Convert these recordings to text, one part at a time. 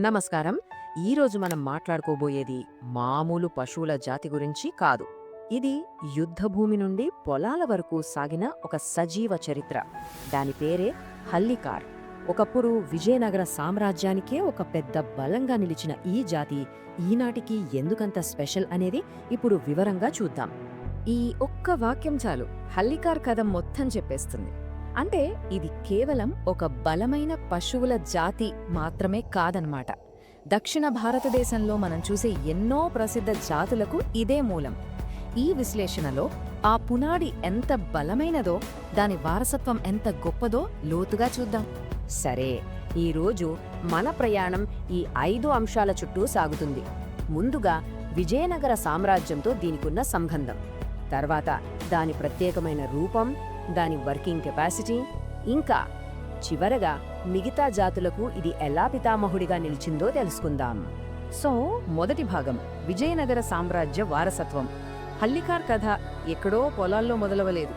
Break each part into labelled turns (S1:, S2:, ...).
S1: నమస్కారం. ఈరోజు మనం మాట్లాడుకోబోయేది మామూలు పశువుల జాతి గురించి కాదు. ఇది యుద్ధభూమి నుండి పొలాల వరకు సాగిన ఒక సజీవ చరిత్ర. దాని పేరే హల్లికార్. ఒకప్పుడు విజయనగర సామ్రాజ్యానికే ఒక పెద్ద బలంగా నిలిచిన ఈ జాతి ఈనాటికి ఎందుకంత స్పెషల్ అనేది ఇప్పుడు వివరంగా చూద్దాం. ఈ ఒక్క వాక్యం చాలు హల్లికార్ కథ మొత్తం చెప్పేస్తుంది. అంటే ఇది కేవలం ఒక బలమైన పశువుల జాతి మాత్రమే కాదన్నమాట. దక్షిణ భారతదేశంలో మనం చూసే ఎన్నో ప్రసిద్ధ జాతులకు ఇదే మూలం. ఈ విశ్లేషణలో ఆ పునాడి ఎంత బలమైనదో, దాని వారసత్వం ఎంత గొప్పదో లోతుగా చూద్దాం. సరే, ఈరోజు మన ప్రయాణం ఈ 5 అంశాల చుట్టూ సాగుతుంది. ముందుగా విజయనగర సామ్రాజ్యంతో దీనికున్న సంబంధం, తర్వాత దాని ప్రత్యేకమైన రూపం, దాని వర్కింగ్ కెపాసిటీ, ఇంకా చివరగా మిగతా జాతులకు ఇది ఎలా పితామహుడిగా నిలిచిందో తెలుసుకుందాం. సో, మొదటి భాగం విజయనగర సామ్రాజ్య వారసత్వం. హల్లికార్ కథ ఎక్కడో పొలాల్లో మొదలవలేదు.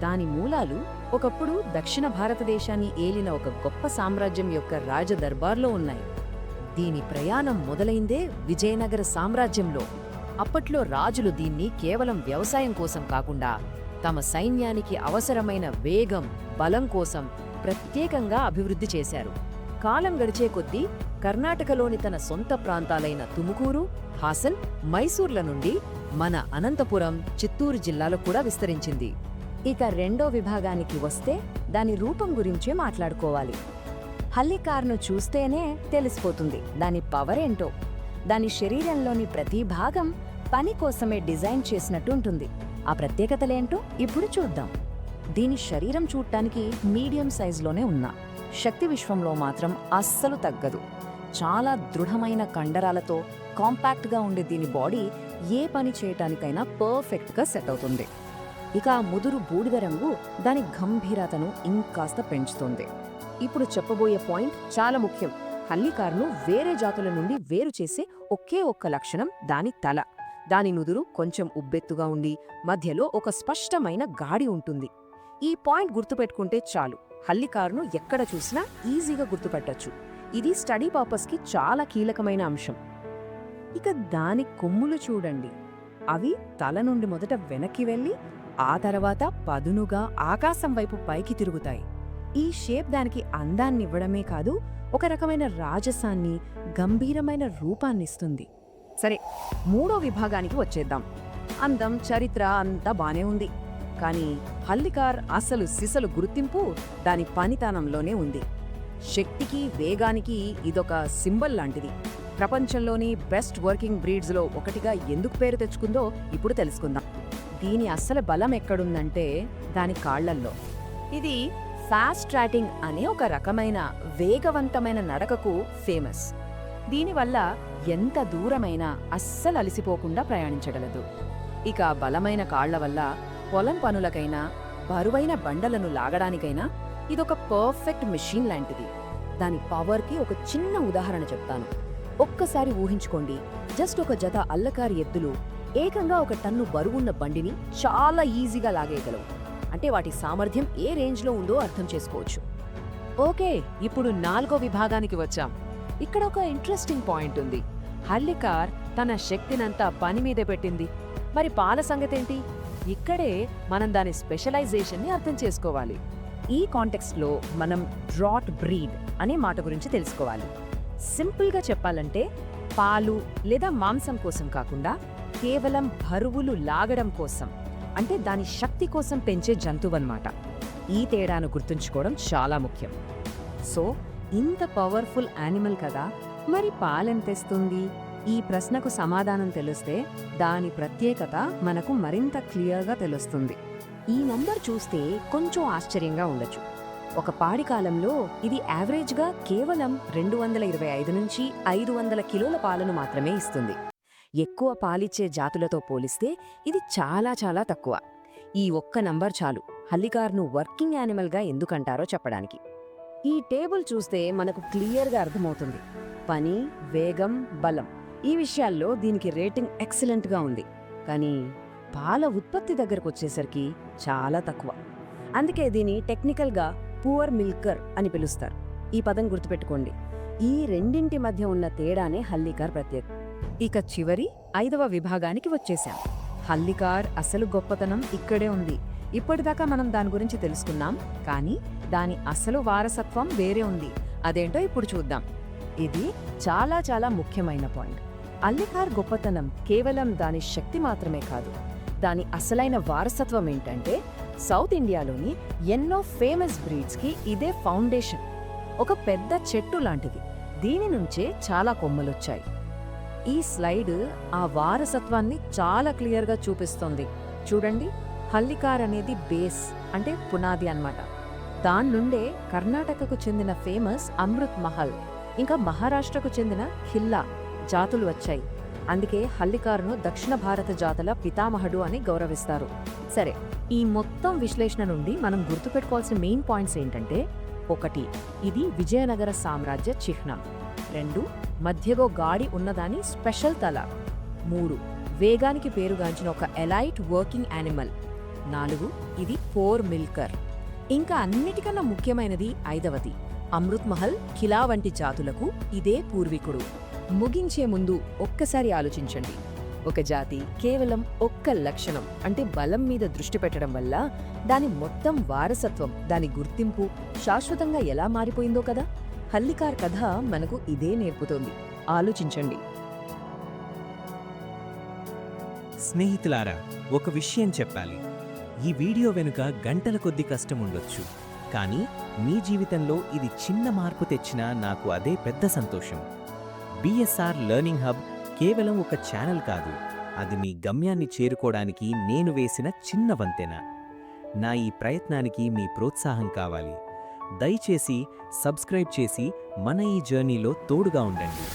S1: దాని మూలాలు ఒకప్పుడు దక్షిణ భారతదేశాన్ని ఏలిన ఒక గొప్ప సామ్రాజ్యం యొక్క రాజదర్బార్లో ఉన్నాయి. దీని ప్రయాణం మొదలైందే విజయనగర సామ్రాజ్యంలో. అప్పట్లో రాజులు దీన్ని కేవలం వ్యవసాయం కోసం కాకుండా తమ సైన్యానికి అవసరమైన వేగం, బలం కోసం ప్రత్యేకంగా అభివృద్ధి చేశారు. కాలం గడిచే కొద్దీ కర్ణాటకలోని తన సొంత ప్రాంతాలైన తుముకూరు, హాసన్, మైసూర్ల నుండి మన అనంతపురం, చిత్తూరు జిల్లాలో కూడా విస్తరించింది. ఇక రెండో విభాగానికి వస్తే దాని రూపం గురించే మాట్లాడుకోవాలి. హల్లికార్ను చూస్తేనే తెలిసిపోతుంది దాని పవర్ ఏంటో. దాని శరీరంలోని ప్రతి భాగం పని కోసమే డిజైన్ చేసినట్టు ఉంటుంది. ఆ ప్రత్యేకతలేంటో ఇప్పుడు చూద్దాం. దీని శరీరం చూడటానికి మీడియం సైజులోనే ఉన్నా, శక్తి విశ్వంలో మాత్రం అస్సలు తగ్గదు. చాలా దృఢమైన కండరాలతో కాంపాక్ట్గా ఉండే దీని బాడీ ఏ పని చేయటానికైనా పర్ఫెక్ట్గా సెట్ అవుతుంది. ఇక ముదురు బూడిద రంగు దాని గంభీరతను ఇంకాస్త పెంచుతుంది. ఇప్పుడు చెప్పబోయే పాయింట్ చాలా ముఖ్యం. హల్లికార్ను వేరే జాతుల నుండి వేరు చేసే ఒకే ఒక్క లక్షణం దాని తల. దాని నుదురు కొంచెం ఉబ్బెత్తుగా ఉండి మధ్యలో ఒక స్పష్టమైన గాడి ఉంటుంది. ఈ పాయింట్ గుర్తుపెట్టుకుంటే చాలు, హల్లికార్ను ఎక్కడ చూసినా ఈజీగా గుర్తుపెట్టొచ్చు. ఇది స్టడీ పర్పస్కి చాలా కీలకమైన అంశం. ఇక దాని కొమ్ములు చూడండి. అవి తల నుండి మొదట వెనక్కి వెళ్ళి ఆ తర్వాత పదునుగా ఆకాశం వైపు పైకి తిరుగుతాయి. ఈ షేప్ దానికి అందాన్నివ్వడమే కాదు, ఒక రకమైన రాజసాన్ని, గంభీరమైన రూపాన్నిస్తుంది. సరే, మూడో విభాగానికి వచ్చేద్దాం. అందం, చరిత్ర అంతా బానే ఉంది, కానీ హల్లికార్ అసలు సిసలు గుర్తింపు దాని పనితనంలోనే ఉంది. శక్తికి, వేగానికి ఇదొక సింబల్ లాంటిది. ప్రపంచంలోని బెస్ట్ వర్కింగ్ బ్రీడ్స్లో ఒకటిగా ఎందుకు పేరు తెచ్చుకుందో ఇప్పుడు తెలుసుకుందాం. దీని అస్సలు బలం ఎక్కడుందంటే దాని కాళ్లల్లో. ఇది ఫాస్ట్ ట్రాటింగ్ అనే ఒక రకమైన వేగవంతమైన నడకకు ఫేమస్. దీనివల్ల ఎంత దూరమైనా అస్సలు అలసిపోకుండా ప్రయాణించగలదు. ఇక బలమైన కాళ్ల వల్ల పొలం పనులకైనా, బరువైన బండలను లాగడానికైనా ఇదొక పర్ఫెక్ట్ మెషిన్ లాంటిది. దాని పవర్కి ఒక చిన్న ఉదాహరణ చెప్తాను. ఒక్కసారి ఊహించుకోండి, జస్ట్ ఒక జత అల్లకారి ఎద్దులు ఏకంగా 1 టన్ను బరువున్న బండిని చాలా ఈజీగా లాగేయగలవు. అంటే వాటి సామర్థ్యం ఏ రేంజ్లో ఉందో అర్థం చేసుకోవచ్చు. ఓకే, ఇప్పుడు 4వ విభాగానికి వచ్చాం. ఇక్కడ ఒక ఇంట్రెస్టింగ్ పాయింట్ ఉంది. హల్లికార్ తన శక్తినంతా పని మీదే పెట్టింది. మరి పాల సంగతేంటి? ఇక్కడే మనం దాని స్పెషలైజేషన్ని అర్థం చేసుకోవాలి. ఈ కాంటెక్స్ట్లో మనం డ్రాట్ బ్రీడ్ అనే మాట గురించి తెలుసుకోవాలి. సింపుల్గా చెప్పాలంటే పాలు లేదా మాంసం కోసం కాకుండా కేవలం బరువులు లాగడం కోసం, అంటే దాని శక్తి కోసం పెంచే జంతువన్నమాట. ఈ తేడాను గుర్తుంచుకోవడం చాలా ముఖ్యం. సో, ఇంత పవర్ఫుల్ యానిమల్ కదా, మరి పాలెంతెస్తుంది? ఈ ప్రశ్నకు సమాధానం తెలిస్తే దాని ప్రత్యేకత మనకు మరింత క్లియర్గా తెలుస్తుంది. ఈ నంబర్ చూస్తే కొంచెం ఆశ్చర్యంగా ఉండొచ్చు. ఒక పాడి కాలంలో ఇది యావరేజ్గా కేవలం 225 నుంచి 500 కిలోల పాలను మాత్రమే ఇస్తుంది. ఎక్కువ పాలిచ్చే జాతులతో పోలిస్తే ఇది చాలా చాలా తక్కువ. ఈ ఒక్క నంబర్ చాలు హల్లికార్ను వర్కింగ్ యానిమల్గా ఎందుకంటారో చెప్పడానికి. ఈ టేబుల్ చూస్తే మనకు క్లియర్గా అర్థమవుతుంది. పని, వేగం, బలం ఈ విషయాల్లో దీనికి రేటింగ్ ఎక్సలెంట్గా ఉంది. కానీ పాల ఉత్పత్తి దగ్గరకు వచ్చేసరికి చాలా తక్కువ. అందుకే దీన్ని టెక్నికల్గా పూర్ మిల్కర్ అని పిలుస్తారు. ఈ పదం గుర్తుపెట్టుకోండి. ఈ రెండింటి మధ్య ఉన్న తేడానే హల్లీకార్ ప్రత్యేకత. ఇక చివరి 5వ విభాగానికి వచ్చేశాం. హల్లీకార్ అసలు గొప్పతనం ఇక్కడే ఉంది. ఇప్పటిదాకా మనం దాని గురించి తెలుసుకున్నాం, కానీ దాని అసలు వారసత్వం వేరే ఉంది. అదేంటో ఇప్పుడు చూద్దాం. ఇది చాలా చాలా ముఖ్యమైన పాయింట్. హల్లీకార్ గొప్పతనం కేవలం దాని శక్తి మాత్రమే కాదు, దాని అసలైన వారసత్వం ఏంటంటే సౌత్ ఇండియాలోని ఎన్నో ఫేమస్ బ్రీడ్స్కి ఇదే ఫౌండేషన్. ఒక పెద్ద చెట్టు లాంటిది. దీని నుంచే చాలా కొమ్మలొచ్చాయి. ఈ స్లైడ్ ఆ వారసత్వాన్ని చాలా క్లియర్గా చూపిస్తోంది. చూడండి, హల్లీకార్ అనేది బేస్ అంటే పునాది అన్నమాట. దాన్నుండే కర్ణాటకకు చెందిన ఫేమస్ అమృత్ మహల్, ఇంకా మహారాష్ట్రకు చెందిన ఖిల్లా జాతులు వచ్చాయి. అందుకే హల్లీకార్ను దక్షిణ భారత జాతుల పితామహుడు అని గౌరవిస్తారు. సరే, ఈ మొత్తం విశ్లేషణ నుండి మనం గుర్తుపెట్టుకోవాల్సిన మెయిన్ పాయింట్స్ ఏంటంటే, 1, ఇది విజయనగర సామ్రాజ్య చిహ్నం. 2, మధ్యలో గాడి ఉన్నదాని స్పెషల్ తల. 3, వేగానికి పేరుగాంచిన ఒక ఎలైట్ వర్కింగ్ యానిమల్. 4, ఇది పోర్ మిల్కర్. ఇంకా అన్నిటికన్నా ముఖ్యమైనది 5వది, అమృత్ మహల్, ఖిలా వంటి జాతులకు ఇదే పూర్వీకుడు. ముగించే ముందు ఒక్కసారి ఆలోచించండి. ఒక జాతి కేవలం ఒక్క లక్షణం అంటే బలం మీద దృష్టి పెట్టడం వల్ల దాని మొత్తం వారసత్వం, దాని గుర్తింపు శాశ్వతంగా ఎలా మారిపోయిందో కదా. హల్లీకార్ కథ మనకు ఇదే నేర్పుతోంది. ఆలోచించండి.
S2: స్నేహితులారా, ఒక విషయం చెప్పాలి. ఈ వీడియో వెనుక గంటల కొద్ది కష్టం ఉండొచ్చు, కానీ మీ జీవితంలో ఇది చిన్న మార్పు తెచ్చినా నాకు అదే పెద్ద సంతోషం. బిఎస్ఆర్ లెర్నింగ్ హబ్ కేవలం ఒక ఛానల్ కాదు, అది మీ గమ్యాన్ని చేరుకోవడానికి నేను వేసిన చిన్న వంతెన. నా ఈ ప్రయత్నానికి మీ ప్రోత్సాహం కావాలి. దయచేసి సబ్స్క్రైబ్ చేసి మన ఈ జర్నీలో తోడుగా ఉండండి.